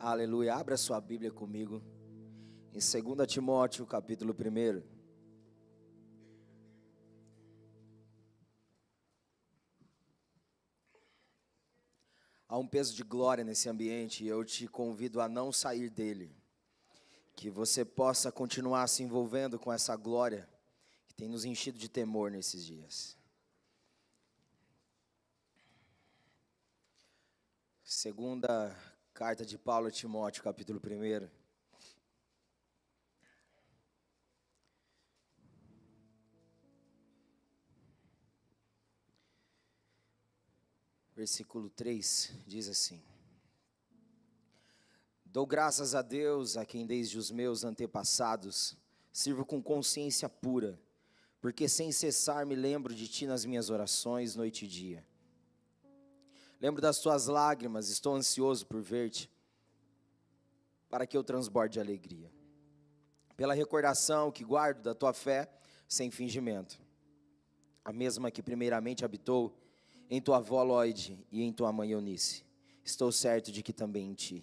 Aleluia, abra sua Bíblia comigo em 2 Timóteo, capítulo 1. Há um peso de glória nesse ambiente e eu te convido a não sair dele. Que você possa continuar se envolvendo com essa glória que tem nos enchido de temor nesses dias. Segunda carta de Paulo a Timóteo, capítulo 1. Versículo 3 diz assim: Dou graças a Deus, a quem desde os meus antepassados sirvo com consciência pura, porque sem cessar me lembro de ti nas minhas orações, noite e dia. Lembro das tuas lágrimas, estou ansioso por ver-te, para que eu transborde de alegria. Pela recordação que guardo da tua fé, sem fingimento, a mesma que primeiramente habitou em tua avó Lóide e em tua mãe Eunice, estou certo de que também em ti.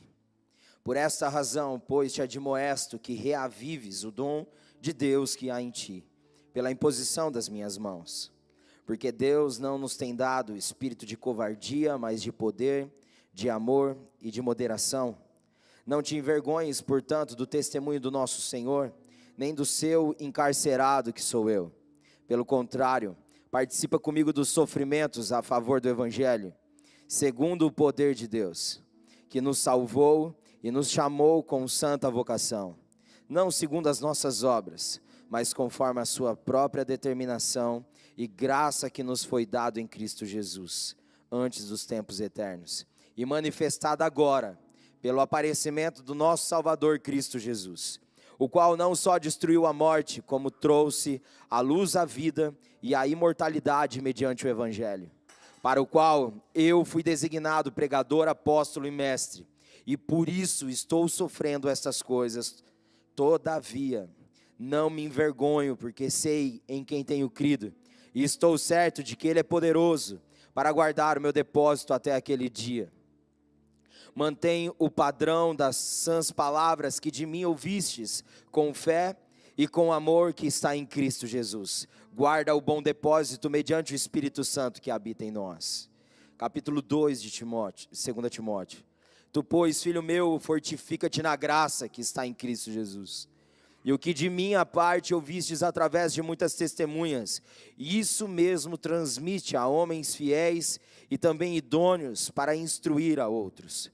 Por esta razão, pois te admoesto que reavives o dom de Deus que há em ti, pela imposição das minhas mãos. Porque Deus não nos tem dado espírito de covardia, mas de poder, de amor e de moderação. Não te envergonhes, portanto, do testemunho do nosso Senhor, nem do seu encarcerado que sou eu. Pelo contrário, participa comigo dos sofrimentos a favor do Evangelho, segundo o poder de Deus, que nos salvou e nos chamou com santa vocação, não segundo as nossas obras, mas conforme a sua própria determinação e graça que nos foi dado em Cristo Jesus, antes dos tempos eternos, e manifestada agora, pelo aparecimento do nosso Salvador Cristo Jesus, o qual não só destruiu a morte, como trouxe à luz a vida e a imortalidade mediante o Evangelho, para o qual eu fui designado pregador, apóstolo e mestre, e por isso estou sofrendo estas coisas. Todavia, não me envergonho, porque sei em quem tenho crido, e estou certo de que Ele é poderoso para guardar o meu depósito até aquele dia. Mantém o padrão das sãs palavras que de mim ouvistes, com fé e com amor que está em Cristo Jesus. Guarda o bom depósito mediante o Espírito Santo que habita em nós. Capítulo 2 de Timóteo, 2 Timóteo. Tu, pois, filho meu, fortifica-te na graça que está em Cristo Jesus. E o que de minha parte ouvistes através de muitas testemunhas, isso mesmo transmite a homens fiéis e também idôneos para instruir a outros.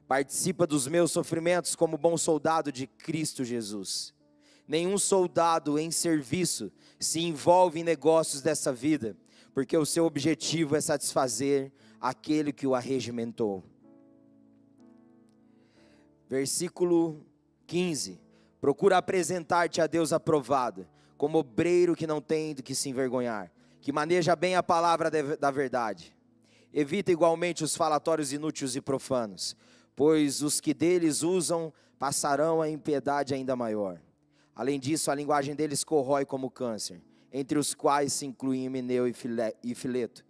Participa dos meus sofrimentos como bom soldado de Cristo Jesus. Nenhum soldado em serviço se envolve em negócios dessa vida, porque o seu objetivo é satisfazer aquele que o arregimentou. Versículo 15. Procura apresentar-te a Deus aprovado, como obreiro que não tem do que se envergonhar, que maneja bem a palavra da verdade. Evita igualmente os falatórios inúteis e profanos, pois os que deles usam passarão a impiedade ainda maior. Além disso, a linguagem deles corrói como câncer, entre os quais se incluem Himeneu e Fileto.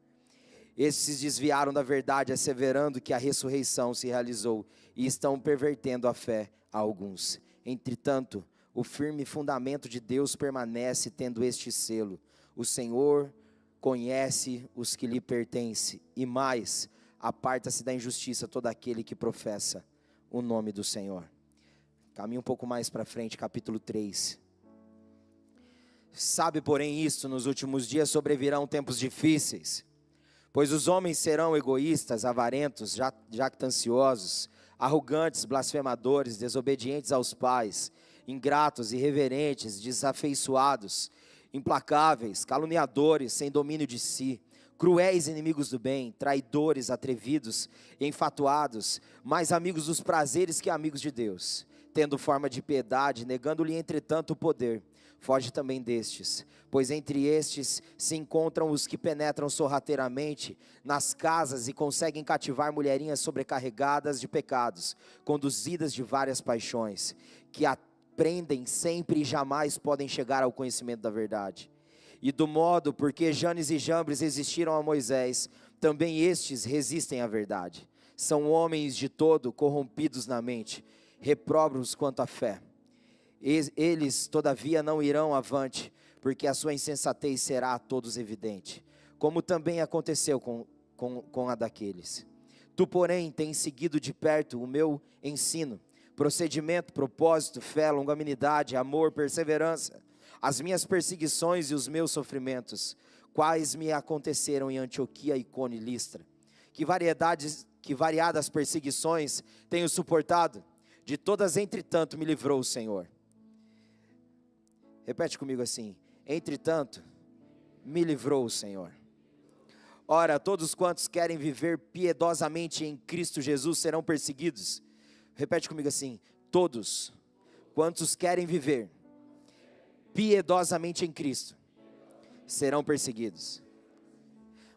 Esses se desviaram da verdade, asseverando que a ressurreição se realizou, e estão pervertendo a fé a alguns. Entretanto, o firme fundamento de Deus permanece, tendo este selo: o Senhor conhece os que lhe pertencem, e mais, aparta-se da injustiça todo aquele que professa o nome do Senhor. Caminhe um pouco mais para frente, capítulo 3. Sabe, porém, isto: nos últimos dias sobrevirão tempos difíceis, pois os homens serão egoístas, avarentos, jactanciosos, arrogantes, blasfemadores, desobedientes aos pais, ingratos, irreverentes, desafeiçoados, implacáveis, caluniadores, sem domínio de si, cruéis, inimigos do bem, traidores, atrevidos, enfatuados, mais amigos dos prazeres que amigos de Deus, tendo forma de piedade, negando-lhe entretanto o poder. Foge também destes, pois entre estes se encontram os que penetram sorrateiramente nas casas e conseguem cativar mulherinhas sobrecarregadas de pecados, conduzidas de várias paixões, que aprendem sempre e jamais podem chegar ao conhecimento da verdade. E do modo porque Janes e Jambres resistiram a Moisés, também estes resistem à verdade. São homens de todo corrompidos na mente, repróprios quanto à fé. Eles, todavia, não irão avante, porque a sua insensatez será a todos evidente, como também aconteceu com a daqueles. Tu, porém, tens seguido de perto o meu ensino, procedimento, propósito, fé, longanimidade, amor, perseverança, as minhas perseguições e os meus sofrimentos, quais me aconteceram em Antioquia, Icônio e Listra. Que variadas perseguições tenho suportado, de todas entretanto me livrou o Senhor. Repete comigo assim: entretanto me livrou o Senhor. Ora, todos quantos querem viver piedosamente em Cristo Jesus serão perseguidos. Repete comigo assim: todos quantos querem viver piedosamente em Cristo serão perseguidos.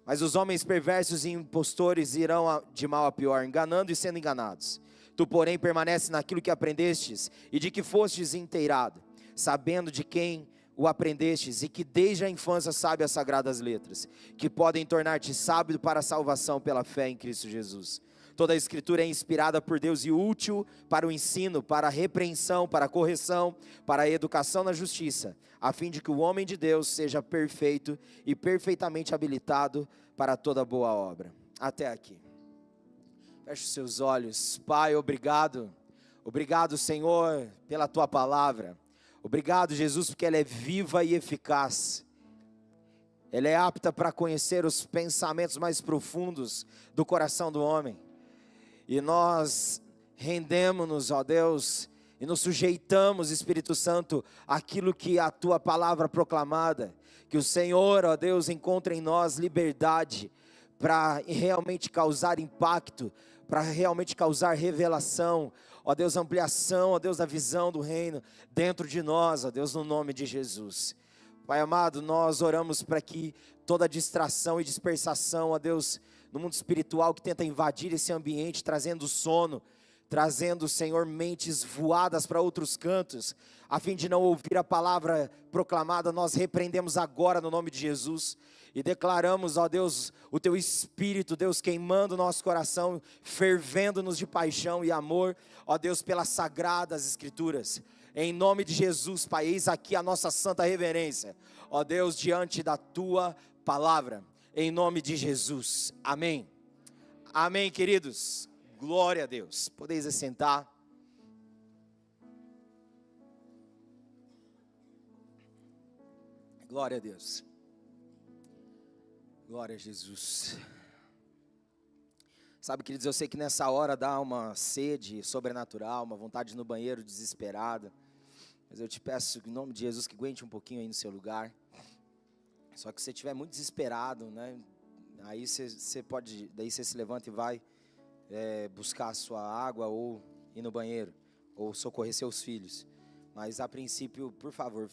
Mas os homens perversos e impostores irão de mal a pior, enganando e sendo enganados. Tu, porém, permanece naquilo que aprendestes e de que fostes inteirado, sabendo de quem o aprendestes e que desde a infância sabe as sagradas letras, que podem tornar-te sábio para a salvação pela fé em Cristo Jesus. Toda a Escritura é inspirada por Deus e útil para o ensino, para a repreensão, para a correção, para a educação na justiça, a fim de que o homem de Deus seja perfeito e perfeitamente habilitado para toda boa obra. Até aqui. Feche os seus olhos. Pai, obrigado. Obrigado, Senhor, pela Tua palavra. Obrigado, Jesus, porque ela é viva e eficaz. Ela é apta para conhecer os pensamentos mais profundos do coração do homem. E nós rendemos-nos, ó Deus, e nos sujeitamos, Espírito Santo, àquilo que a Tua palavra proclamada. Que o Senhor, ó Deus, encontre em nós liberdade para realmente causar impacto, para realmente causar revelação, ó Deus, ampliação, ó Deus, da visão do reino dentro de nós, ó Deus, no nome de Jesus. Pai amado, nós oramos para que toda distração e dispersação, ó Deus, no mundo espiritual que tenta invadir esse ambiente, trazendo sono, trazendo, Senhor, mentes voadas para outros cantos, a fim de não ouvir a palavra proclamada, nós repreendemos agora no nome de Jesus, e declaramos, ó Deus, o Teu Espírito, Deus, queimando o nosso coração, fervendo-nos de paixão e amor, ó Deus, pelas sagradas Escrituras. Em nome de Jesus, Pai, eis aqui a nossa santa reverência, ó Deus, diante da Tua palavra. Em nome de Jesus, amém. Amém, queridos. Glória a Deus. Podeis assentar. Glória a Deus. Glória a Jesus. Sabe, queridos, eu sei que nessa hora dá uma sede sobrenatural, uma vontade de ir no banheiro desesperada. Mas eu te peço, em nome de Jesus, que aguente um pouquinho aí no seu lugar. Só que se você estiver muito desesperado, né, aí você pode, daí você se levanta e vai buscar a sua água ou ir no banheiro, ou socorrer seus filhos. Mas a princípio, por favor,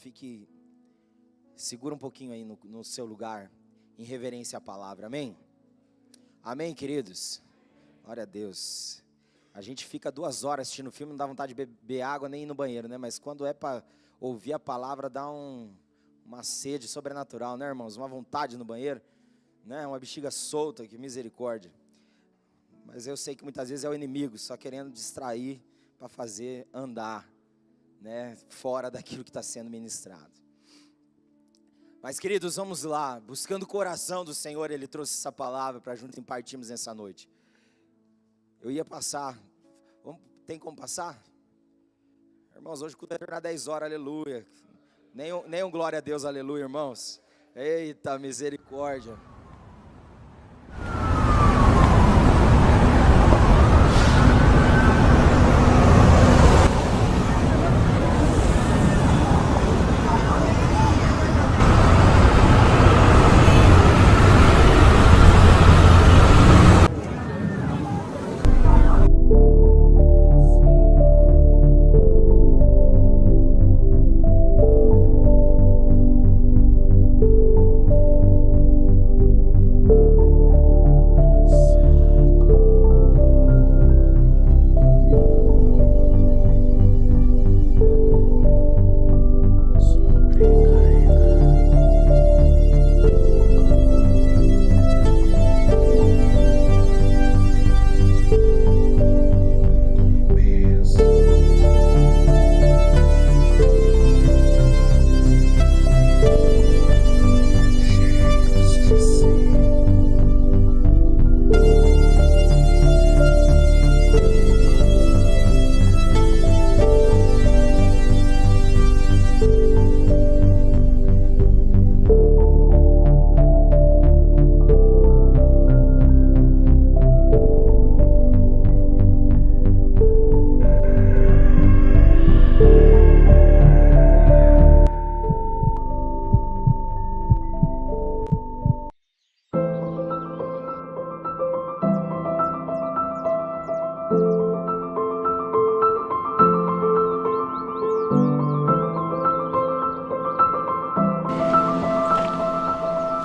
segura um pouquinho aí no seu lugar, em reverência à palavra, amém? Amém, queridos? Glória a Deus. A gente fica 2 horas assistindo filme, não dá vontade de beber água nem ir no banheiro, né? Mas quando é para ouvir a palavra, dá uma sede sobrenatural, né, irmãos? Uma vontade no banheiro, né? Uma bexiga solta, que misericórdia. Mas eu sei que muitas vezes é o inimigo, só querendo distrair para fazer andar, né? Fora daquilo que está sendo ministrado. Mas, queridos, vamos lá. Buscando o coração do Senhor, Ele trouxe essa palavra para juntos impartirmos nessa noite. Eu ia passar. Tem como passar? Irmãos, hoje o culto vai terminar 10 horas, aleluia. Nem um glória a Deus, aleluia, irmãos. Eita, misericórdia.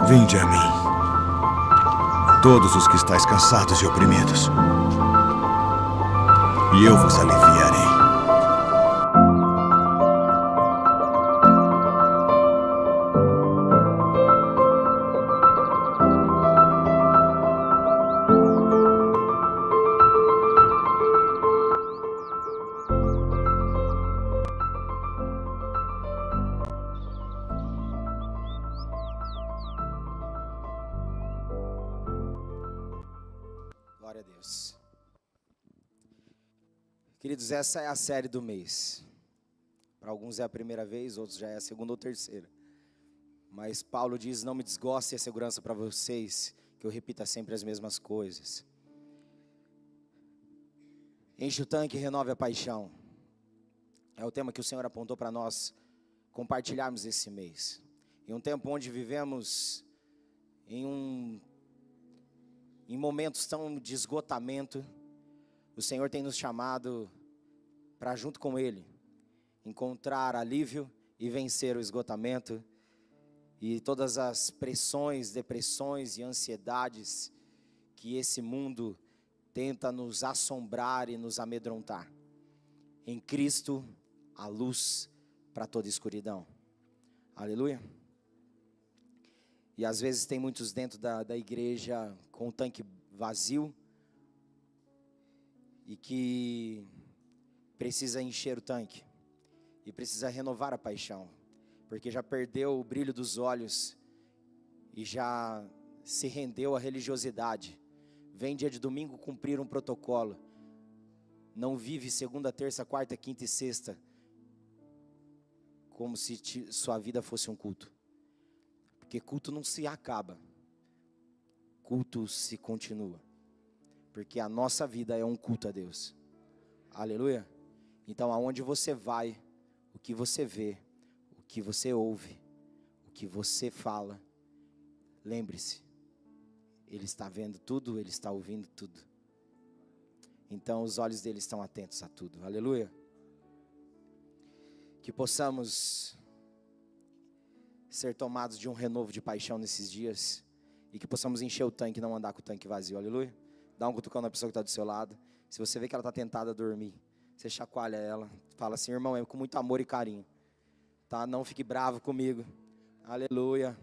Vinde a mim, todos os que estáis cansados e oprimidos, e eu vos aliviarei. Glória a Deus. Queridos, essa é a série do mês. Para alguns é a primeira vez, outros já é a segunda ou terceira. Mas Paulo diz: não me desgoste a segurança para vocês, que eu repita sempre as mesmas coisas. Enche o tanque e renove a paixão. É o tema que o Senhor apontou para nós compartilharmos esse mês. Em um tempo onde vivemos em momentos tão de esgotamento, o Senhor tem nos chamado para, junto com Ele, encontrar alívio e vencer o esgotamento e todas as pressões, depressões e ansiedades que esse mundo tenta nos assombrar e nos amedrontar. Em Cristo, a luz para toda escuridão. Aleluia. E às vezes tem muitos dentro da igreja com o tanque vazio e que precisa encher o tanque e precisa renovar a paixão, porque já perdeu o brilho dos olhos e já se rendeu à religiosidade. Vem dia de domingo cumprir um protocolo, não vive segunda, terça, quarta, quinta e sexta como se sua vida fosse um culto. Porque culto não se acaba, culto se continua, porque a nossa vida é um culto a Deus. Aleluia. Então aonde você vai, o que você vê, o que você ouve, o que você fala, lembre-se, Ele está vendo tudo, Ele está ouvindo tudo. Então os olhos dele estão atentos a tudo. Aleluia. Que possamos ser tomados de um renovo de paixão nesses dias, e que possamos encher o tanque e não andar com o tanque vazio. Aleluia. Dá um cutucão na pessoa que está do seu lado. Se você vê que ela está tentada a dormir, você chacoalha ela, fala assim: irmão, é com muito amor e carinho, tá? Não fique bravo comigo. Aleluia.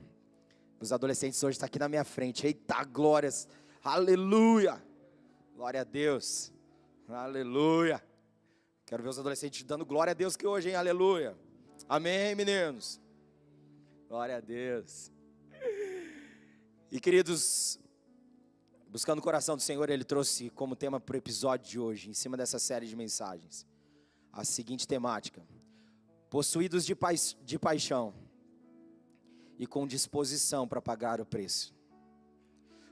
Os adolescentes hoje estão aqui na minha frente. Eita, glórias. Aleluia. Glória a Deus. Aleluia. Quero ver os adolescentes dando glória a Deus que hoje, hein? Aleluia. Amém, meninos. Glória a Deus. E queridos, buscando o coração do Senhor, Ele trouxe como tema para o episódio de hoje, em cima dessa série de mensagens, a seguinte temática: possuídos de paixão e com disposição para pagar o preço.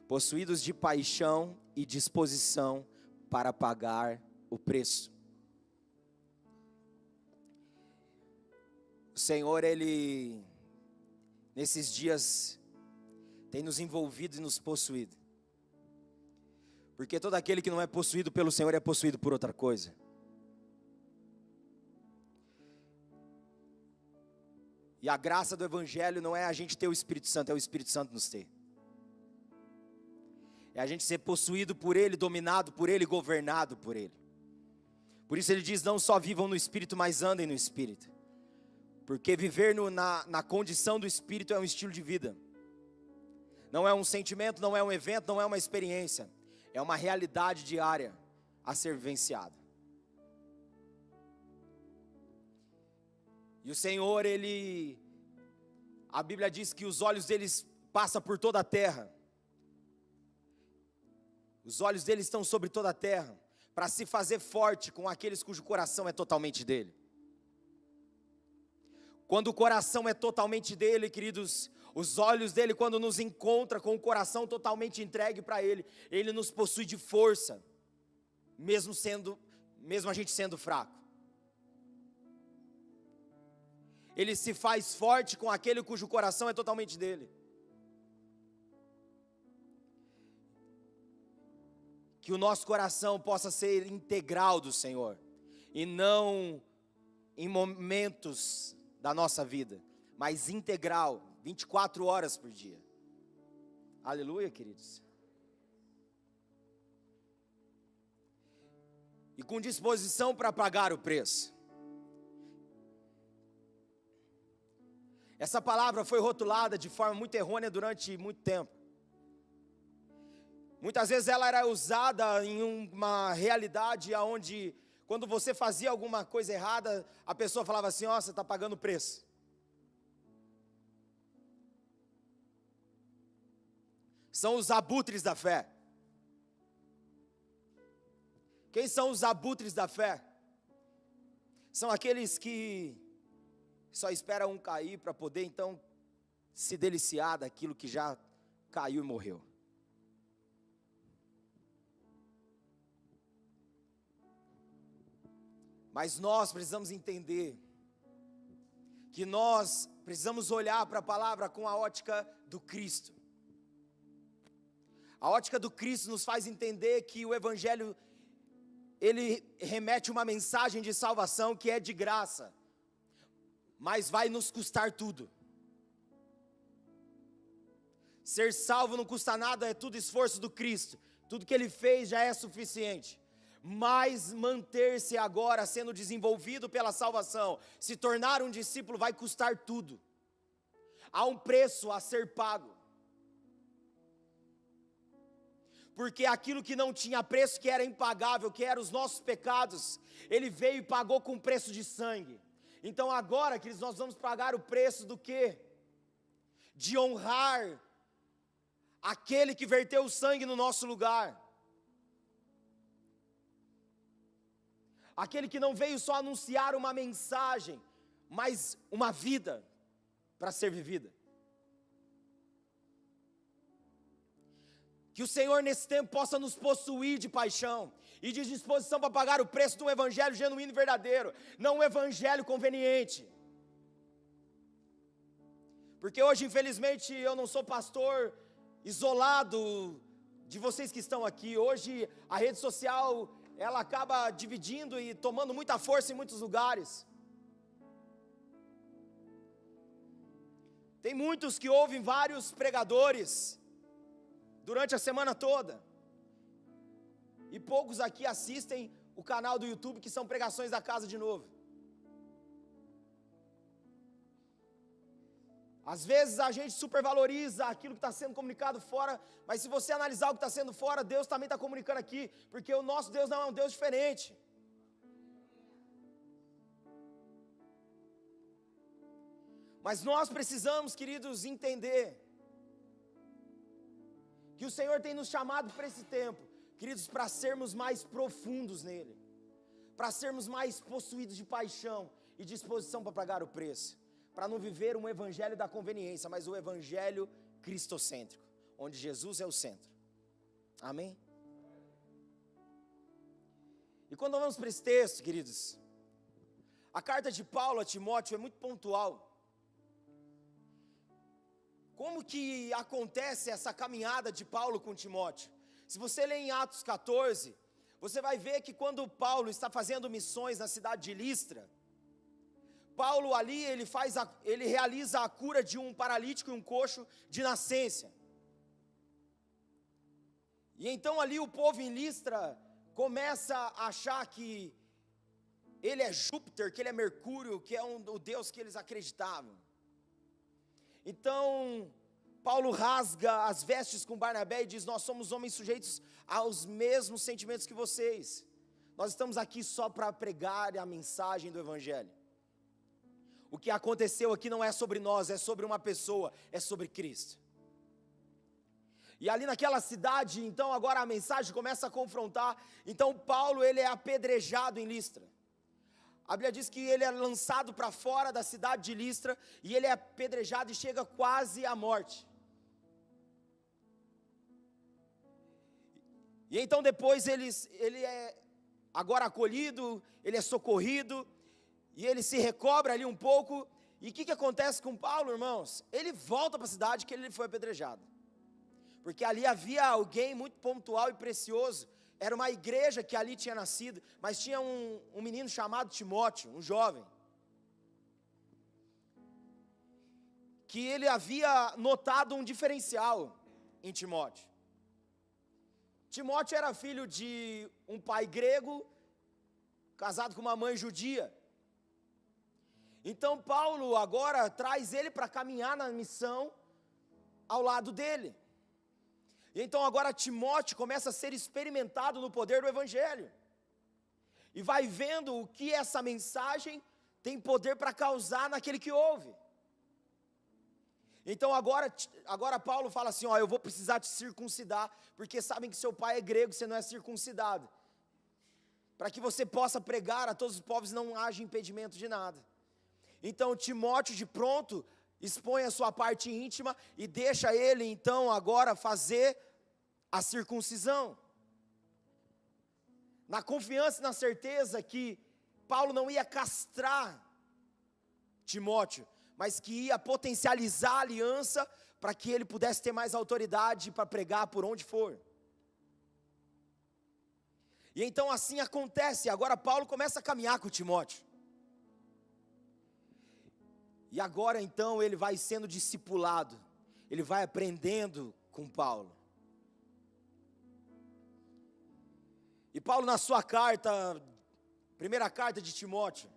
Possuídos de paixão e disposição para pagar o preço. O Senhor, Ele, nesses dias, tem nos envolvido e nos possuído. Porque todo aquele que não é possuído pelo Senhor é possuído por outra coisa. E a graça do Evangelho não é a gente ter o Espírito Santo, é o Espírito Santo nos ter. É a gente ser possuído por Ele, dominado por Ele, governado por Ele. Por isso Ele diz: não só vivam no Espírito, mas andem no Espírito. Porque viver na condição do Espírito é um estilo de vida. Não é um sentimento, não é um evento, não é uma experiência. É uma realidade diária a ser vivenciada. E o Senhor, Ele, a Bíblia diz que os olhos deles passam por toda a terra. Os olhos dele estão sobre toda a terra, para se fazer forte com aqueles cujo coração é totalmente dele. Quando o coração é totalmente dele, queridos, os olhos dele, quando nos encontra com o coração totalmente entregue para ele, ele nos possui de força, mesmo a gente sendo fraco. Ele se faz forte com aquele cujo coração é totalmente dele. Que o nosso coração possa ser integral do Senhor, e não em momentos da nossa vida, mas integral, 24 horas por dia. Aleluia, queridos. E com disposição para pagar o preço. Essa palavra foi rotulada de forma muito errônea durante muito tempo. Muitas vezes ela era usada em uma realidade onde, quando você fazia alguma coisa errada, a pessoa falava assim: ó, você está pagando o preço. São os abutres da fé. Quem são os abutres da fé? São aqueles que só esperam um cair para poder então se deliciar daquilo que já caiu e morreu. Mas nós precisamos entender que nós precisamos olhar para a palavra com a ótica do Cristo. A ótica do Cristo nos faz entender que o Evangelho, ele remete uma mensagem de salvação que é de graça, mas vai nos custar tudo. Ser salvo não custa nada, é tudo esforço do Cristo. Tudo que Ele fez já é suficiente. Mas manter-se agora sendo desenvolvido pela salvação, se tornar um discípulo, vai custar tudo. Há um preço a ser pago. Porque aquilo que não tinha preço, que era impagável, que eram os nossos pecados, Ele veio e pagou com preço de sangue. Então agora, queridos, nós vamos pagar o preço do quê? De honrar aquele que verteu o sangue no nosso lugar. Aquele que não veio só anunciar uma mensagem, mas uma vida para ser vivida. Que o Senhor nesse tempo possa nos possuir de paixão e de disposição para pagar o preço de um evangelho genuíno e verdadeiro, não um evangelho conveniente. Porque hoje, infelizmente, eu não sou pastor isolado de vocês que estão aqui. Hoje a rede social, ela acaba dividindo e tomando muita força em muitos lugares. Tem muitos que ouvem vários pregadores durante a semana toda, e poucos aqui assistem o canal do YouTube, que são pregações da casa de novo. Às vezes a gente supervaloriza aquilo que está sendo comunicado fora, mas se você analisar o que está sendo fora, Deus também está comunicando aqui, porque o nosso Deus não é um Deus diferente. Mas nós precisamos, queridos, entender que o Senhor tem nos chamado para esse tempo, queridos, para sermos mais profundos nele, para sermos mais possuídos de paixão e disposição para pagar o preço, para não viver um evangelho da conveniência, mas o evangelho cristocêntrico, onde Jesus é o centro. Amém? E quando vamos para esse texto, queridos, a carta de Paulo a Timóteo é muito pontual. Como que acontece essa caminhada de Paulo com Timóteo? Se você ler em Atos 14, você vai ver que quando Paulo está fazendo missões na cidade de Listra, Paulo ali, ele realiza a cura de um paralítico e um coxo de nascença. E então ali o povo em Listra começa a achar que ele é Júpiter, que ele é Mercúrio, que é o Deus que eles acreditavam. Então, Paulo rasga as vestes com Barnabé e diz: nós somos homens sujeitos aos mesmos sentimentos que vocês. Nós estamos aqui só para pregar a mensagem do Evangelho. O que aconteceu aqui não é sobre nós, é sobre uma pessoa, é sobre Cristo. E ali naquela cidade, então agora a mensagem começa a confrontar. Então Paulo, ele é apedrejado em Listra. A Bíblia diz que ele é lançado para fora da cidade de Listra, e ele é apedrejado e chega quase à morte. E então depois ele é agora acolhido, ele é socorrido, e ele se recobra ali um pouco. E o que acontece com Paulo, irmãos? Ele volta para a cidade que ele foi apedrejado, porque ali havia alguém muito pontual e precioso. Era uma igreja que ali tinha nascido, mas tinha um menino chamado Timóteo, um jovem, que ele havia notado um diferencial. em Timóteo. Timóteo era filho de um pai grego, casado com uma mãe judia. Então Paulo agora traz ele para caminhar na missão ao lado dele. E então agora Timóteo começa a ser experimentado no poder do Evangelho. E vai vendo o que essa mensagem tem poder para causar naquele que ouve. Então agora Paulo fala assim, eu vou precisar te circuncidar, porque sabem que seu pai é grego, você não é circuncidado. Para que você possa pregar a todos os povos e não haja impedimento de nada. Então Timóteo de pronto expõe a sua parte íntima e deixa ele então agora fazer a circuncisão. Na confiança e na certeza que Paulo não ia castrar Timóteo, mas que ia potencializar a aliança para que ele pudesse ter mais autoridade para pregar por onde for. E então assim acontece, agora Paulo começa a caminhar com Timóteo. E agora então ele vai sendo discipulado, ele vai aprendendo com Paulo. E Paulo na sua carta, primeira carta de Timóteo,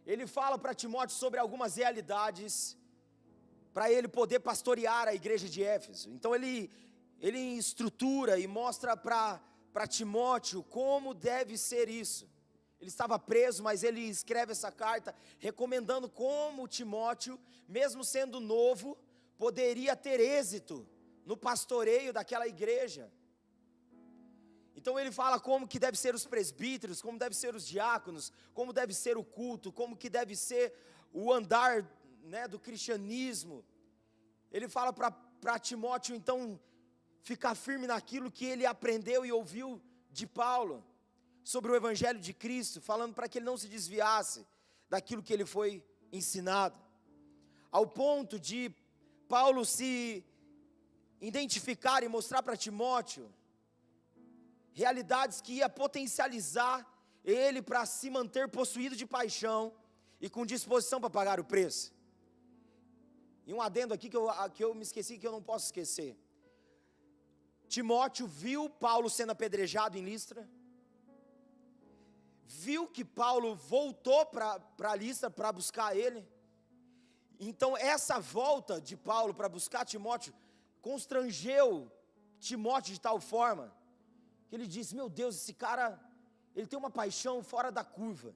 ele fala para Timóteo sobre algumas realidades, para ele poder pastorear a igreja de Éfeso. Então ele estrutura e mostra para Timóteo como deve ser isso. Ele estava preso, mas ele escreve essa carta recomendando como Timóteo, mesmo sendo novo, poderia ter êxito no pastoreio daquela igreja. Então ele fala como que deve ser os presbíteros, como deve ser os diáconos, como deve ser o culto, como que deve ser o andar, do cristianismo. Ele fala para Timóteo então ficar firme naquilo que ele aprendeu e ouviu de Paulo, sobre o Evangelho de Cristo, falando para que ele não se desviasse daquilo que ele foi ensinado, ao ponto de Paulo se identificar e mostrar para Timóteo realidades que ia potencializar ele para se manter possuído de paixão e com disposição para pagar o preço. E um adendo aqui que eu me esqueci, que eu não posso esquecer. Timóteo viu Paulo sendo apedrejado em Listra, viu que Paulo voltou para Listra para buscar ele. Então essa volta de Paulo para buscar Timóteo constrangeu Timóteo de tal forma que ele disse, meu Deus, esse cara, ele tem uma paixão fora da curva,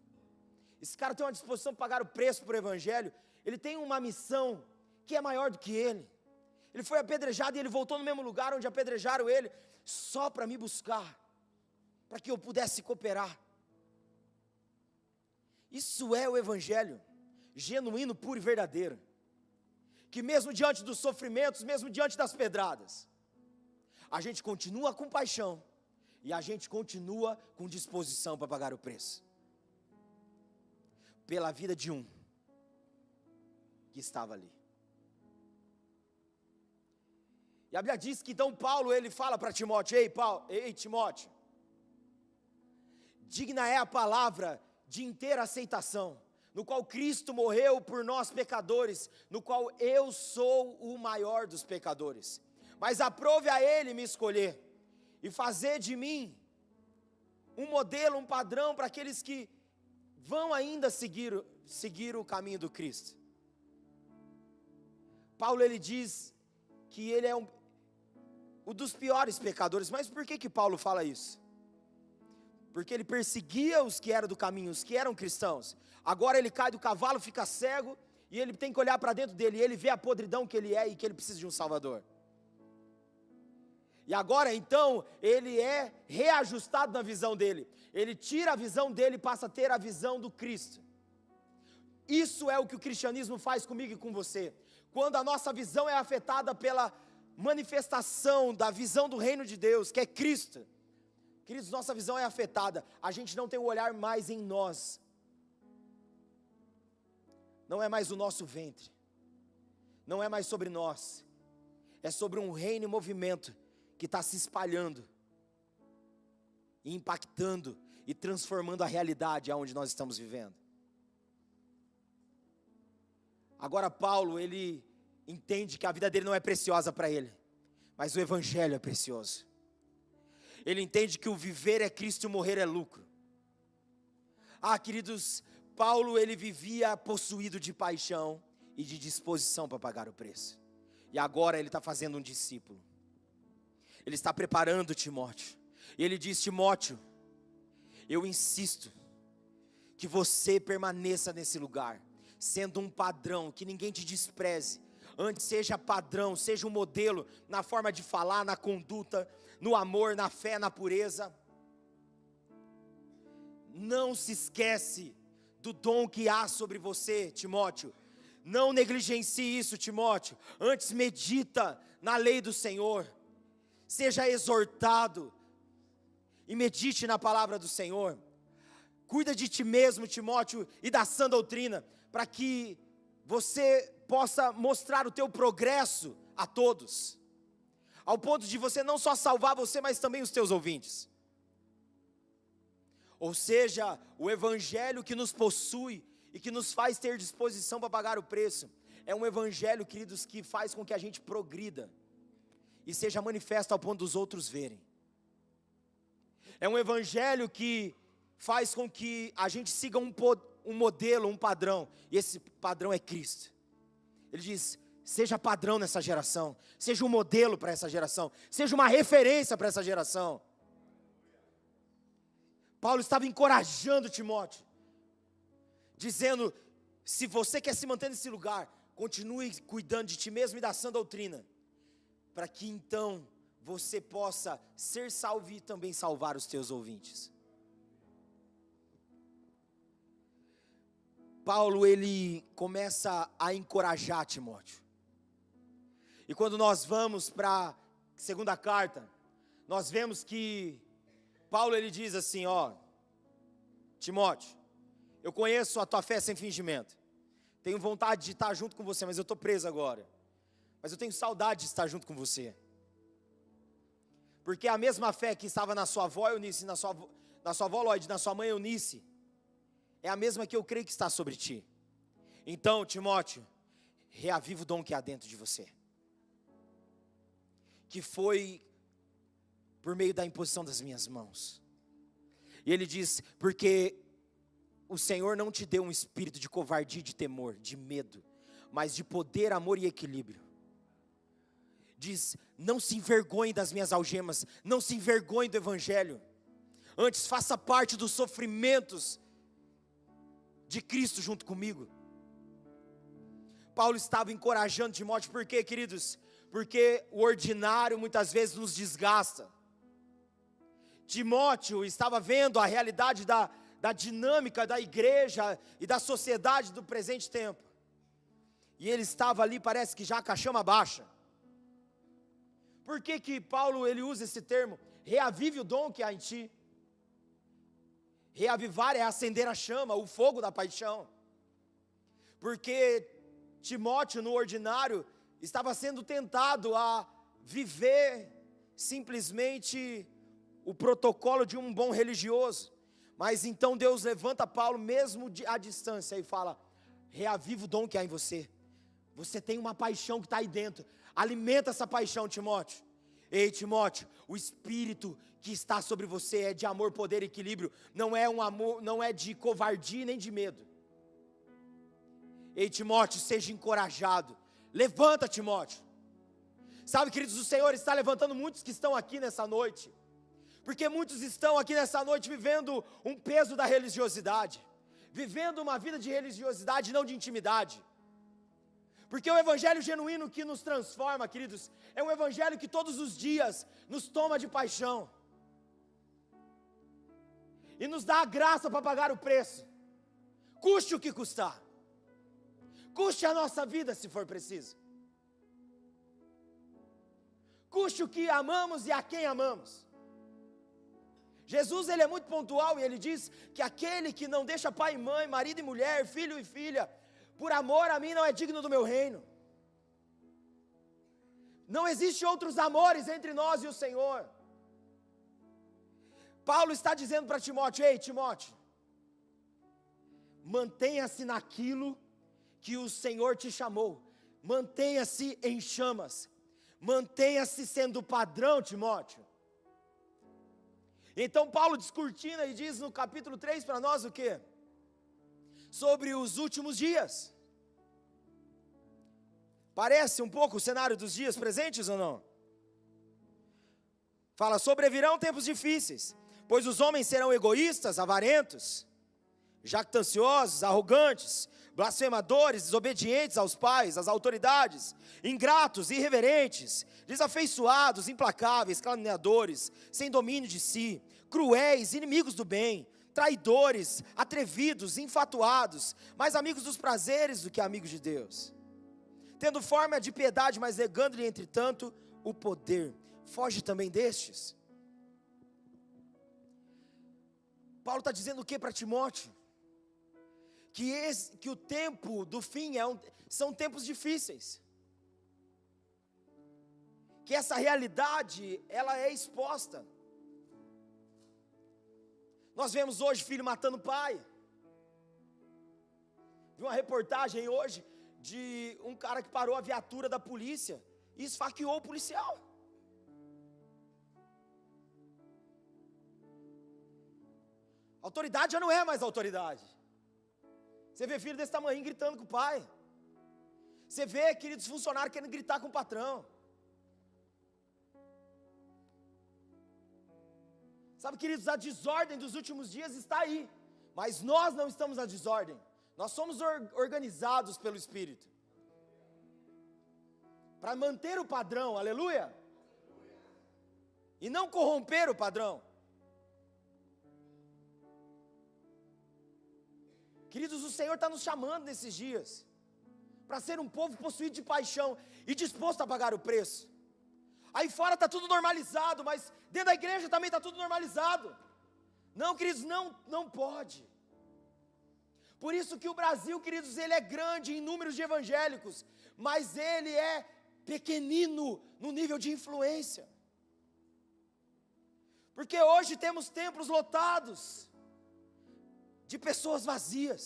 esse cara tem uma disposição para pagar o preço por Evangelho, ele tem uma missão que é maior do que ele. Ele foi apedrejado e ele voltou no mesmo lugar onde apedrejaram ele, só para me buscar, para que eu pudesse cooperar. Isso é o Evangelho, genuíno, puro e verdadeiro, que mesmo diante dos sofrimentos, mesmo diante das pedradas, a gente continua com paixão, e a gente continua com disposição para pagar o preço, pela vida de um, que estava ali. E a Bíblia diz que então Paulo, ele fala para Timóteo, ei Timóteo, digna é a palavra de inteira aceitação, no qual Cristo morreu por nós pecadores, no qual eu sou o maior dos pecadores, mas aprove a Ele me escolher, e fazer de mim um modelo, um padrão para aqueles que vão ainda seguir o caminho do Cristo. Paulo ele diz que ele é um dos piores pecadores, mas por que Paulo fala isso? Porque ele perseguia os que eram do caminho, os que eram cristãos. Agora ele cai do cavalo, fica cego, e ele tem que olhar para dentro dele, e ele vê a podridão que ele é, e que ele precisa de um Salvador. E agora então, ele é reajustado na visão dele, ele tira a visão dele e passa a ter a visão do Cristo. Isso é o que o cristianismo faz comigo e com você, quando a nossa visão é afetada pela manifestação da visão do reino de Deus, que é Cristo. Queridos, nossa visão é afetada, a gente não tem o olhar mais em nós, não é mais o nosso ventre, não é mais sobre nós, é sobre um reino em movimento, que está se espalhando, e impactando, e transformando a realidade aonde nós estamos vivendo. Agora Paulo, ele entende que a vida dele não é preciosa para ele, mas o evangelho é precioso. Ele entende que o viver é Cristo e o morrer é lucro. Queridos, Paulo ele vivia possuído de paixão e de disposição para pagar o preço. E agora ele está fazendo um discípulo. Ele está preparando Timóteo. E ele diz: Timóteo, eu insisto que você permaneça nesse lugar, sendo um padrão, que ninguém te despreze. Antes seja padrão, seja um modelo na forma de falar, na conduta, no amor, na fé, na pureza. Não se esquece do dom que há sobre você, Timóteo. Não negligencie isso, Timóteo. Antes medita na lei do Senhor. Seja exortado e medite na palavra do Senhor. Cuida de ti mesmo, Timóteo, e da sã doutrina, para que você possa mostrar o teu progresso a todos, ao ponto de você não só salvar você, mas também os teus ouvintes. Ou seja, o evangelho que nos possui e que nos faz ter disposição para pagar o preço, é um evangelho, queridos, que faz com que a gente progrida e seja manifesto ao ponto dos outros verem. É um evangelho que faz com que a gente siga um modelo, um padrão, e esse padrão é Cristo. Ele diz: seja padrão nessa geração, seja um modelo para essa geração, seja uma referência para essa geração. Paulo estava encorajando Timóteo, dizendo: se você quer se manter nesse lugar, continue cuidando de ti mesmo e da sã doutrina, para que então você possa ser salvo e também salvar os teus ouvintes. Paulo ele começa a encorajar Timóteo. E quando nós vamos para a segunda carta, nós vemos que Paulo ele diz assim: Timóteo, eu conheço a tua fé sem fingimento. Tenho vontade de estar junto com você, mas eu estou preso agora. Mas eu tenho saudade de estar junto com você. Porque a mesma fé que estava na sua avó Eunice, na sua avó Lloyd, na sua mãe Eunice, é a mesma que eu creio que está sobre ti. Então, Timóteo, reaviva o dom que há dentro de você, que foi por meio da imposição das minhas mãos. E ele diz: porque o Senhor não te deu um espírito de covardia, de temor, de medo, mas de poder, amor e equilíbrio. Diz: não se envergonhe das minhas algemas, não se envergonhe do evangelho, antes faça parte dos sofrimentos de Cristo junto comigo. Paulo estava encorajando Timóteo, por quê, queridos? Porque o ordinário muitas vezes nos desgasta. Timóteo estava vendo a realidade da dinâmica da igreja e da sociedade do presente tempo, e ele estava ali, parece que já com a chama baixa. Por que Paulo ele usa esse termo? Reavive o dom que há em ti. Reavivar é acender a chama, o fogo da paixão. Porque Timóteo, no ordinário, estava sendo tentado a viver simplesmente o protocolo de um bom religioso. Mas então Deus levanta Paulo mesmo à distância e fala: reaviva o dom que há em você. Você tem uma paixão que está aí dentro. Alimenta essa paixão, Timóteo. Ei, Timóteo, o espírito que está sobre você é de amor, poder e equilíbrio. Não é um amor, não é de covardia nem de medo. Ei, Timóteo, seja encorajado. Levanta, Timóteo. Sabe, queridos, o Senhor está levantando muitos que estão aqui nessa noite, porque muitos estão aqui nessa noite vivendo um peso da religiosidade, vivendo uma vida de religiosidade, não de intimidade. Porque o evangelho genuíno que nos transforma, queridos, é um evangelho que todos os dias nos toma de paixão e nos dá a graça para pagar o preço, custe o que custar, custe a nossa vida se for preciso, custe o que amamos e a quem amamos. Jesus ele é muito pontual e ele diz que aquele que não deixa pai e mãe, marido e mulher, filho e filha, por amor a mim não é digno do meu reino. Não existe outros amores entre nós e o Senhor. Paulo está dizendo para Timóteo: ei, Timóteo, mantenha-se naquilo que o Senhor te chamou, mantenha-se em chamas, Mantenha-se sendo padrão, Timóteo. Então Paulo descortina e diz no capítulo 3 para nós o quê? Sobre os últimos dias. Parece um pouco o cenário dos dias presentes ou não? Fala, sobrevirão tempos difíceis, pois os homens serão egoístas, avarentos, jactanciosos, arrogantes, blasfemadores, desobedientes aos pais, às autoridades, ingratos, irreverentes, desafeiçoados, implacáveis, caluniadores, sem domínio de si, cruéis, inimigos do bem, traidores, atrevidos, infatuados, mais amigos dos prazeres do que amigos de Deus, tendo forma de piedade, mas negando-lhe entretanto o poder. Foge também destes. Paulo está dizendo o que para Timóteo? Que o tempo do fim são tempos difíceis. Que essa realidade, ela é exposta. Nós vemos hoje filho matando pai. Vi uma reportagem hoje de um cara que parou a viatura da polícia e esfaqueou o policial. Autoridade já não é mais autoridade. Você vê filho desse tamanho gritando com o pai. Você vê, queridos, funcionários querendo gritar com o patrão. Sabe, queridos, a desordem dos últimos dias está aí. Mas nós não estamos na desordem. Nós somos organizados pelo Espírito. Para manter o padrão, aleluia. E não corromper o padrão. Queridos, o Senhor está nos chamando nesses dias para ser um povo possuído de paixão e disposto a pagar o preço. Aí fora está tudo normalizado, mas dentro da igreja também está tudo normalizado. Não, queridos, não pode. Por isso que o Brasil, queridos, ele é grande em números de evangélicos, mas ele é pequenino no nível de influência. Porque hoje temos templos lotados de pessoas vazias.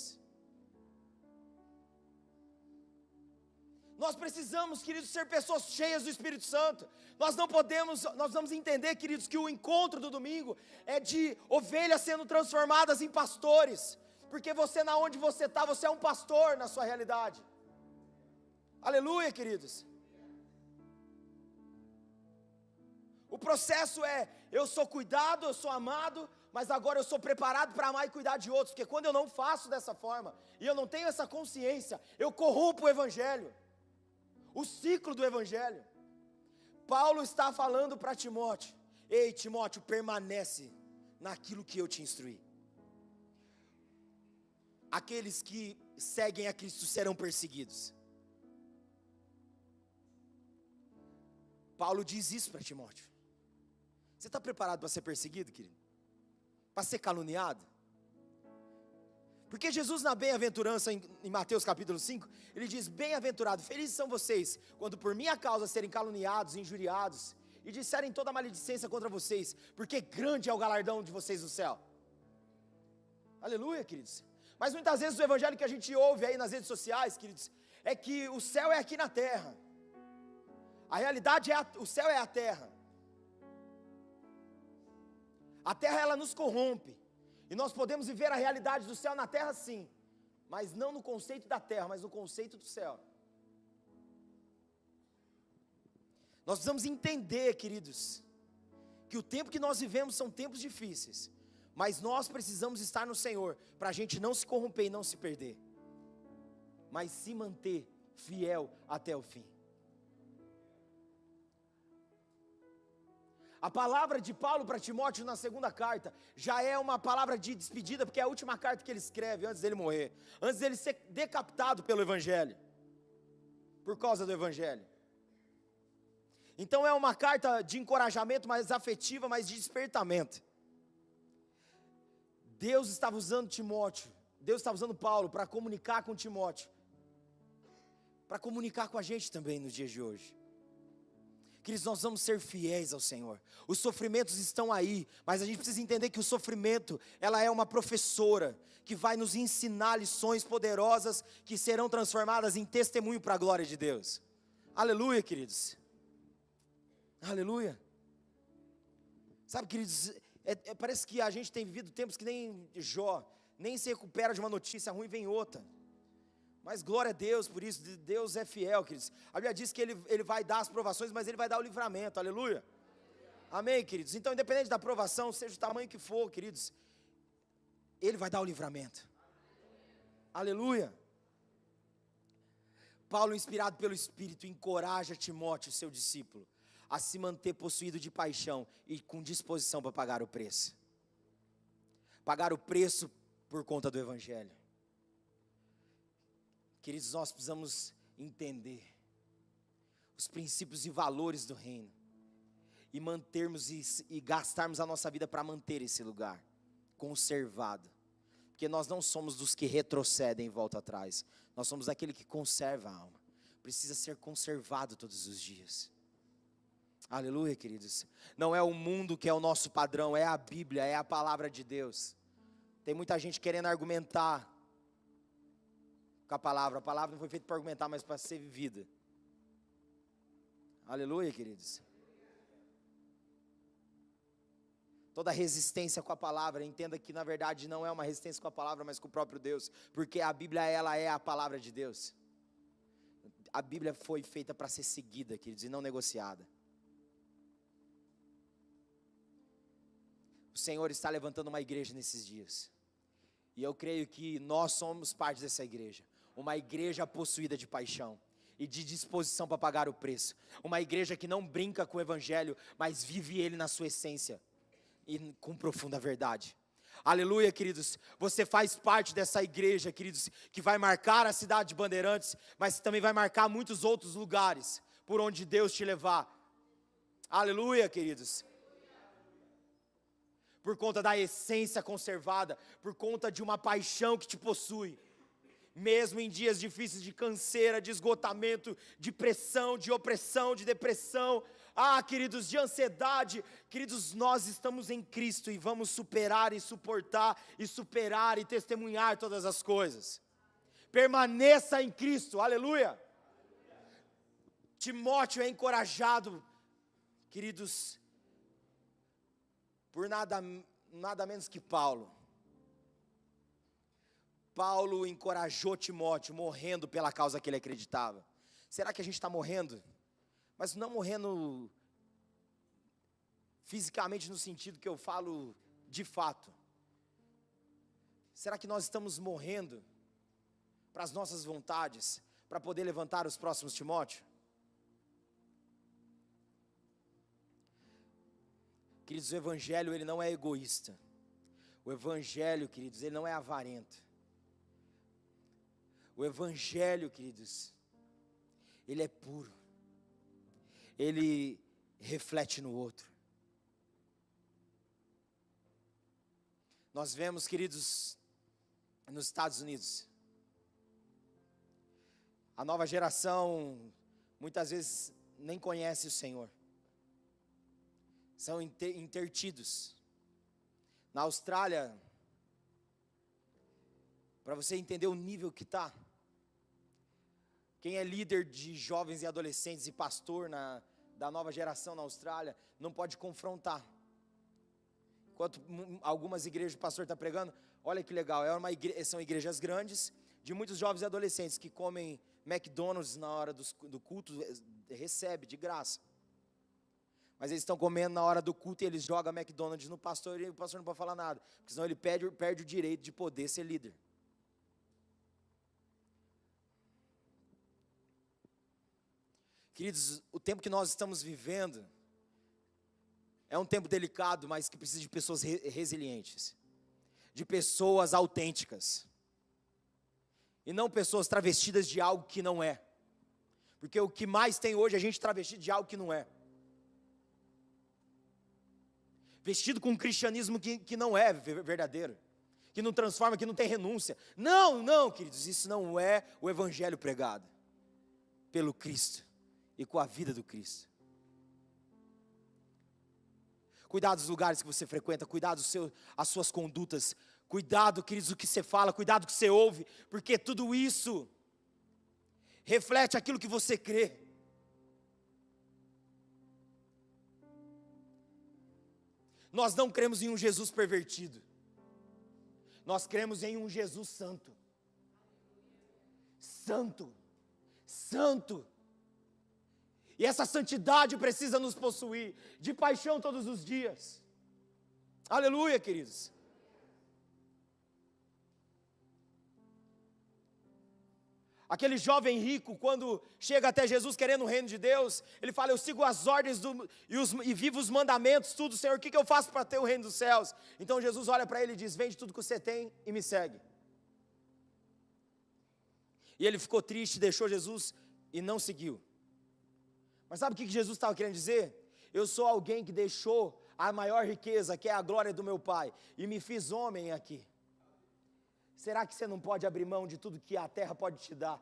Nós precisamos, queridos, ser pessoas cheias do Espírito Santo. Nós vamos entender, queridos, que o encontro do domingo é de ovelhas sendo transformadas em pastores. Porque você, na onde você está, você é um pastor na sua realidade. Aleluia, queridos. O processo é, eu sou cuidado, eu sou amado, mas agora eu sou preparado para amar e cuidar de outros, porque quando eu não faço dessa forma, e eu não tenho essa consciência, eu corrompo o Evangelho, o ciclo do Evangelho. Paulo está falando para Timóteo, ei Timóteo, permanece naquilo que eu te instruí. Aqueles que seguem a Cristo serão perseguidos. Paulo diz isso para Timóteo. Você está preparado para ser perseguido, querido? Para ser caluniado? Porque Jesus na bem-aventurança em Mateus capítulo 5, ele diz, bem-aventurado, felizes são vocês, quando por minha causa serem caluniados, injuriados, e disserem toda maledicência contra vocês, porque grande é o galardão de vocês no céu. Aleluia, queridos. Mas muitas vezes o evangelho que a gente ouve aí nas redes sociais, queridos, é que o céu é aqui na terra. A realidade é, o céu é a terra. A terra, ela nos corrompe, e nós podemos viver a realidade do céu na terra sim, mas não no conceito da terra, mas no conceito do céu. Nós precisamos entender, queridos, que o tempo que nós vivemos são tempos difíceis, mas nós precisamos estar no Senhor, para a gente não se corromper e não se perder, mas se manter fiel até o fim. A palavra de Paulo para Timóteo na segunda carta já é uma palavra de despedida, porque é a última carta que ele escreve antes dele morrer, antes dele ser decapitado pelo Evangelho, por causa do Evangelho. Então é uma carta de encorajamento, mais afetiva, mais de despertamento. Deus estava usando Timóteo, Deus estava usando Paulo para comunicar com Timóteo, para comunicar com a gente também nos dias de hoje. Queridos, nós vamos ser fiéis ao Senhor. Os sofrimentos estão aí, mas a gente precisa entender que o sofrimento, ela é uma professora, que vai nos ensinar lições poderosas, que serão transformadas em testemunho para a glória de Deus. Aleluia, queridos. Aleluia. Sabe, queridos, parece que a gente tem vivido tempos que nem Jó, nem se recupera de uma notícia ruim, vem outra. Mas glória a Deus por isso, Deus é fiel, queridos. A Bíblia diz que Ele vai dar as provações, mas Ele vai dar o livramento, aleluia. Amém, queridos? Então, independente da provação, seja o tamanho que for, queridos, Ele vai dar o livramento. Aleluia. Paulo, inspirado pelo Espírito, encoraja Timóteo, seu discípulo, a se manter possuído de paixão e com disposição para pagar o preço. Pagar o preço por conta do Evangelho. Queridos, nós precisamos entender os princípios e valores do reino e mantermos e gastarmos a nossa vida para manter esse lugar conservado, porque nós não somos dos que retrocedem e voltam atrás, nós somos daquele que conserva a alma, precisa ser conservado todos os dias. Aleluia, queridos. Não é o mundo que é o nosso padrão, é a Bíblia, é a palavra de Deus. Tem muita gente querendo argumentar com a palavra não foi feita para argumentar, mas para ser vivida. Aleluia, queridos. Toda resistência com a palavra, entenda que na verdade não é uma resistência com a palavra, mas com o próprio Deus, porque a Bíblia, ela é a palavra de Deus. A Bíblia foi feita para ser seguida, queridos, e não negociada. O Senhor está levantando uma igreja nesses dias, e eu creio que nós somos parte dessa igreja, uma igreja possuída de paixão e de disposição para pagar o preço, uma igreja que não brinca com o Evangelho, mas vive ele na sua essência, e com profunda verdade. Aleluia, queridos, você faz parte dessa igreja, queridos, que vai marcar a cidade de Bandeirantes, mas também vai marcar muitos outros lugares, por onde Deus te levar. Aleluia, queridos. Por conta da essência conservada, por conta de uma paixão que te possui, mesmo em dias difíceis de canseira, de esgotamento, de pressão, de opressão, de depressão, queridos, de ansiedade, queridos, nós estamos em Cristo e vamos superar e suportar e superar e testemunhar todas as coisas. Permaneça em Cristo, aleluia. Timóteo é encorajado, queridos, por nada menos que Paulo. Paulo encorajou Timóteo, morrendo pela causa que ele acreditava. Será que a gente está morrendo? Mas não morrendo fisicamente no sentido que eu falo de fato. Será que nós estamos morrendo para as nossas vontades, para poder levantar os próximos Timóteo? Queridos, o Evangelho, ele não é egoísta. O Evangelho, queridos, ele não é avarento. O Evangelho, queridos, ele é puro. Ele reflete no outro. Nós vemos, queridos, nos Estados Unidos, a nova geração muitas vezes nem conhece o Senhor. São intertidos. Na Austrália, para você entender o nível que está, quem é líder de jovens e adolescentes e pastor da nova geração na Austrália, não pode confrontar. Enquanto algumas igrejas o pastor está pregando, olha que legal, são igrejas grandes, de muitos jovens e adolescentes que comem McDonald's na hora do culto, recebe de graça. Mas eles estão comendo na hora do culto e eles jogam McDonald's no pastor e o pastor não pode falar nada, porque senão ele perde o direito de poder ser líder. Queridos, o tempo que nós estamos vivendo é um tempo delicado, mas que precisa de pessoas resilientes, de pessoas autênticas, e não pessoas travestidas de algo que não é, porque o que mais tem hoje é a gente travestido de algo que não é, vestido com um cristianismo que não é verdadeiro, que não transforma, que não tem renúncia. Não, queridos, isso não é o Evangelho pregado pelo Cristo e com a vida do Cristo. Cuidado dos lugares que você frequenta, cuidado as suas condutas, cuidado, queridos, o que você fala, cuidado o que você ouve, porque tudo isso reflete aquilo que você crê. Nós não cremos em um Jesus pervertido. Nós cremos em um Jesus santo. Santo. Santo. E essa santidade precisa nos possuir de paixão todos os dias. Aleluia, queridos. Aquele jovem rico, quando chega até Jesus querendo o reino de Deus, ele fala: eu sigo as ordens e vivo os mandamentos, tudo, Senhor, o que eu faço para ter o reino dos céus? Então Jesus olha para ele e diz: vende tudo que você tem e me segue. E ele ficou triste, deixou Jesus e não seguiu. Mas sabe o que Jesus estava querendo dizer? Eu sou alguém que deixou a maior riqueza, que é a glória do meu Pai, e me fiz homem aqui. Será que você não pode abrir mão de tudo que a terra pode te dar,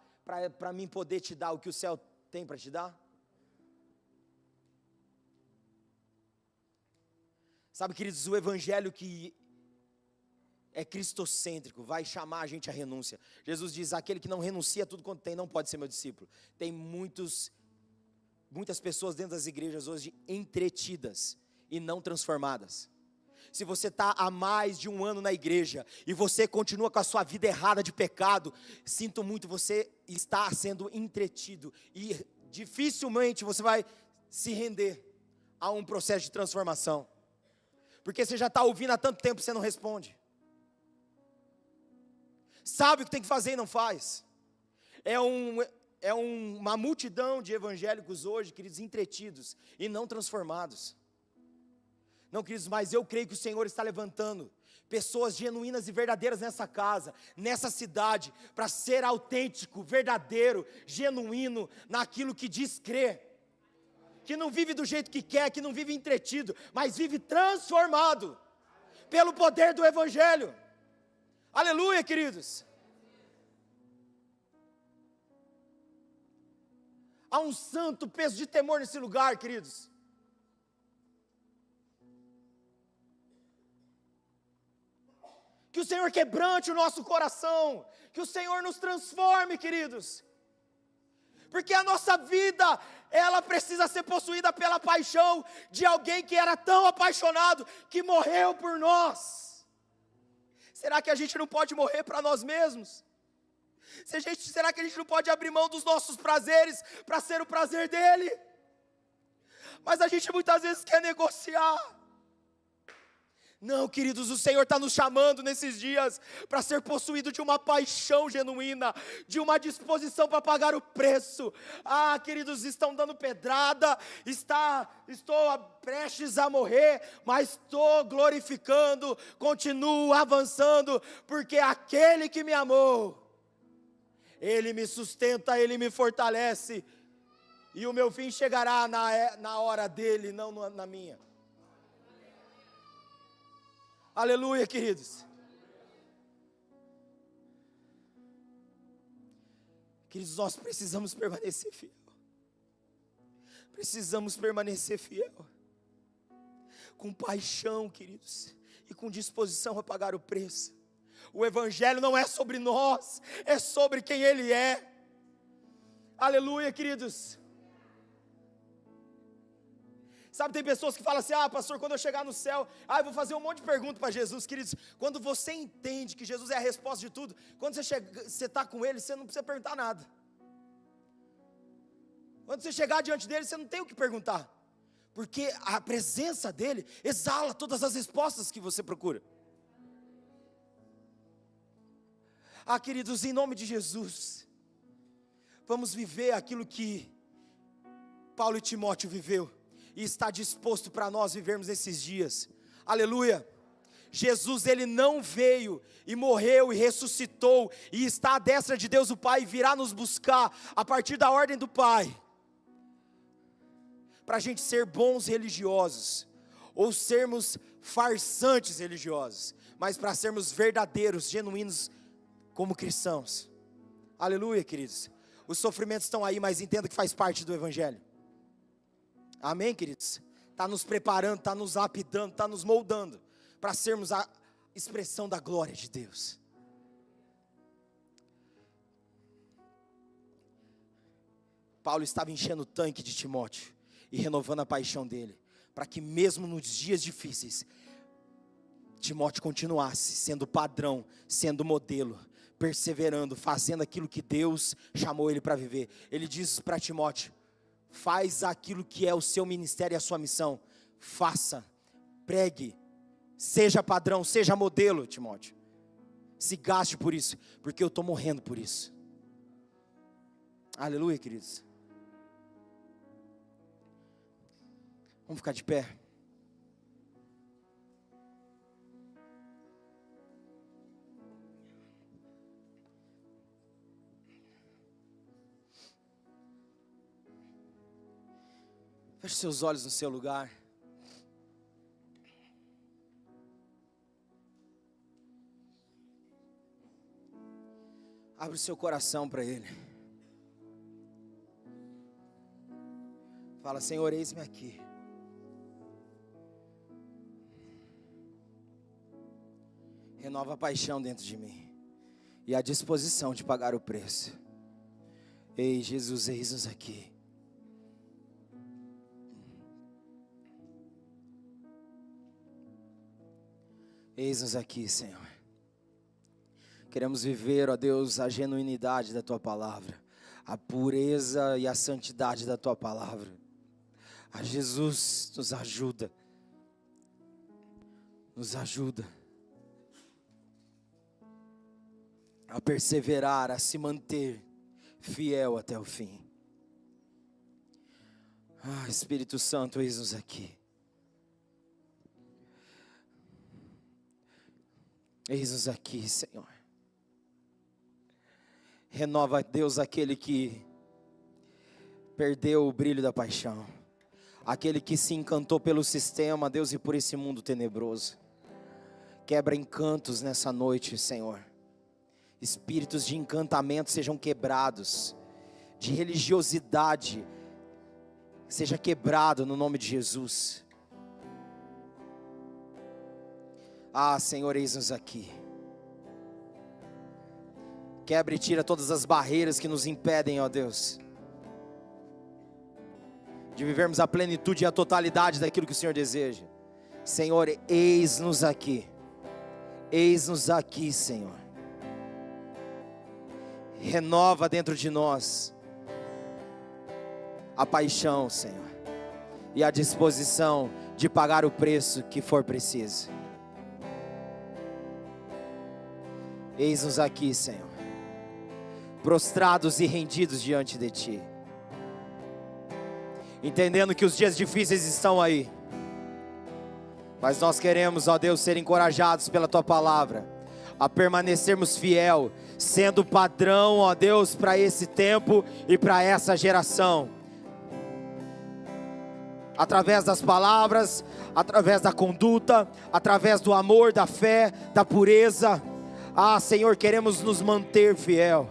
para mim poder te dar o que o céu tem para te dar? Sabe, queridos, o evangelho que é cristocêntrico vai chamar a gente à renúncia. Jesus diz: aquele que não renuncia a tudo quanto tem não pode ser meu discípulo. Tem muitas pessoas dentro das igrejas hoje entretidas e não transformadas. Se você está há mais de um ano na igreja e você continua com a sua vida errada de pecado, sinto muito, você está sendo entretido e dificilmente você vai se render a um processo de transformação, porque você já está ouvindo há tanto tempo e você não responde. Sabe o que tem que fazer e não faz. É uma multidão de evangélicos hoje, queridos, entretidos e não transformados. Não, queridos, mas eu creio que o Senhor está levantando pessoas genuínas e verdadeiras nessa casa, nessa cidade, para ser autêntico, verdadeiro, genuíno, naquilo que diz crer. Que não vive do jeito que quer, que não vive entretido, mas vive transformado, pelo poder do Evangelho. Aleluia, queridos. Há um santo peso de temor nesse lugar, queridos. Que o Senhor quebrante o nosso coração, que o Senhor nos transforme, queridos, porque a nossa vida, ela precisa ser possuída pela paixão de alguém que era tão apaixonado, que morreu por nós. Será que a gente não pode morrer para nós mesmos? Será que a gente não pode abrir mão dos nossos prazeres, para ser o prazer dele? Mas a gente muitas vezes quer negociar. Não, queridos, o Senhor está nos chamando nesses dias para ser possuído de uma paixão genuína, de uma disposição para pagar o preço. Ah, queridos, estão dando pedrada, estou prestes a morrer, mas estou glorificando, continuo avançando, porque aquele que me amou, Ele me sustenta, Ele me fortalece, e o meu fim chegará na hora dele, não na minha. Aleluia, queridos. Queridos, nós precisamos permanecer fiel. Precisamos permanecer fiel. Com paixão, queridos, e com disposição a pagar o preço. O Evangelho não é sobre nós, é sobre quem Ele é. Aleluia, queridos. Sabe, tem pessoas que falam assim: ah, pastor, quando eu chegar no céu, eu vou fazer um monte de perguntas para Jesus. Queridos, quando você entende que Jesus é a resposta de tudo, quando você está com Ele, você não precisa perguntar nada. Quando você chegar diante dEle, você não tem o que perguntar, porque a presença dEle exala todas as respostas que você procura. Ah, queridos, em nome de Jesus, vamos viver aquilo que Paulo e Timóteo viveu, e está disposto para nós vivermos esses dias. Aleluia. Jesus, Ele não veio e morreu e ressuscitou e está à destra de Deus o Pai, e virá nos buscar a partir da ordem do Pai, para a gente ser bons religiosos, ou sermos farsantes religiosos, mas para sermos verdadeiros, genuínos como cristãos. Aleluia, queridos. Os sofrimentos estão aí, mas entenda que faz parte do Evangelho. Amém, queridos? Está nos preparando, está nos lapidando, está nos moldando, para sermos a expressão da glória de Deus. Paulo estava enchendo o tanque de Timóteo, e renovando a paixão dele, para que mesmo nos dias difíceis, Timóteo continuasse sendo padrão, sendo modelo, perseverando, fazendo aquilo que Deus chamou ele para viver. Ele diz para Timóteo: faz aquilo que é o seu ministério e a sua missão. Faça, pregue, seja padrão, seja modelo, Timóteo. Se gaste por isso, porque eu estou morrendo por isso. Aleluia, queridos. Vamos ficar de pé. Feche seus olhos no seu lugar. Abre o seu coração para Ele. Fala: Senhor, eis-me aqui. Renova a paixão dentro de mim e a disposição de pagar o preço. Ei, Jesus, eis-nos aqui. Eis-nos aqui, Senhor. Queremos viver, ó Deus, a genuinidade da Tua palavra, a pureza e a santidade da Tua palavra. A Jesus, nos ajuda. Nos ajuda a perseverar, a se manter fiel até o fim. Ah, Espírito Santo, eis-nos aqui. Eis-nos aqui, Senhor. Renova, Deus, aquele que perdeu o brilho da paixão, aquele que se encantou pelo sistema, Deus, e por esse mundo tenebroso. Quebra encantos nessa noite, Senhor. Espíritos de encantamento sejam quebrados, de religiosidade seja quebrado no nome de Jesus. Ah, Senhor, eis-nos aqui. Quebra e tira todas as barreiras que nos impedem, ó Deus, de vivermos a plenitude e a totalidade daquilo que o Senhor deseja. Senhor, eis-nos aqui. Eis-nos aqui, Senhor. Renova dentro de nós a paixão, Senhor, e a disposição de pagar o preço que for preciso. Eis-nos aqui, Senhor, prostrados e rendidos diante de Ti, entendendo que os dias difíceis estão aí, mas nós queremos, ó Deus, ser encorajados pela Tua palavra, a permanecermos fiel, sendo padrão, ó Deus, para esse tempo e para essa geração, através das palavras, através da conduta, através do amor, da fé, da pureza. Ah, Senhor, queremos nos manter fiel,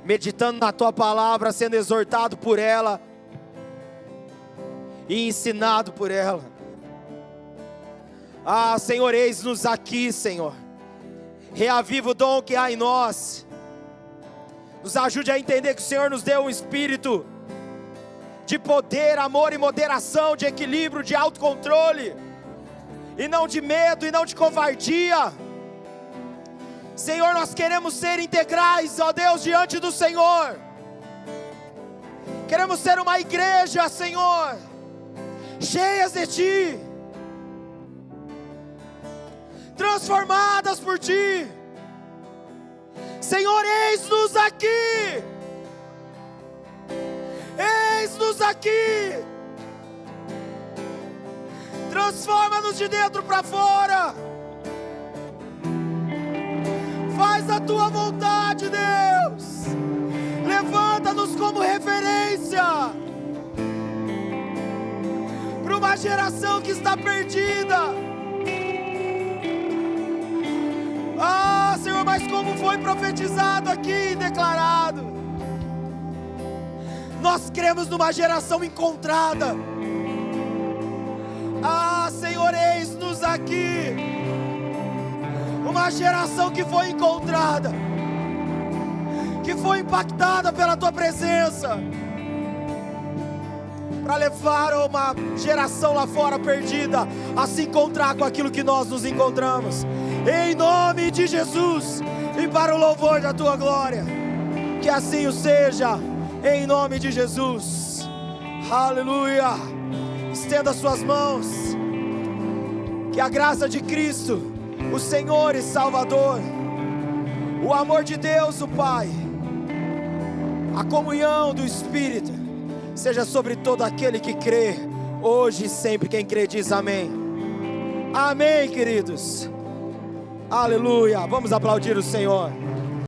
meditando na Tua palavra, sendo exortado por ela e ensinado por ela. Ah, Senhor, eis-nos aqui, Senhor. Reaviva o dom que há em nós. Nos ajude a entender que o Senhor nos deu um espírito de poder, amor e moderação, de equilíbrio, de autocontrole, e não de medo e não de covardia. Senhor, nós queremos ser integrais, ó Deus, diante do Senhor. Queremos ser uma igreja, Senhor, cheias de Ti, transformadas por Ti. Senhor, eis-nos aqui. Eis-nos aqui. Transforma-nos de dentro para fora. Faz a Tua vontade, Deus. Levanta-nos como referência para uma geração que está perdida. Ah, Senhor, mas como foi profetizado aqui e declarado, nós cremos numa geração encontrada. Ah, Senhor, eis-nos aqui, uma geração que foi encontrada, que foi impactada pela Tua presença. para levar uma geração lá fora perdida a se encontrar com aquilo que nós nos encontramos. Em nome de Jesus, e para o louvor da tua glória, que assim o seja, em nome de Jesus. Aleluia. Estenda suas mãos. Que a graça de Cristo, o Senhor e Salvador, o amor de Deus o Pai, a comunhão do Espírito seja sobre todo aquele que crê, hoje e sempre. Quem crê diz amém. Amém, queridos. Aleluia. Vamos aplaudir o Senhor.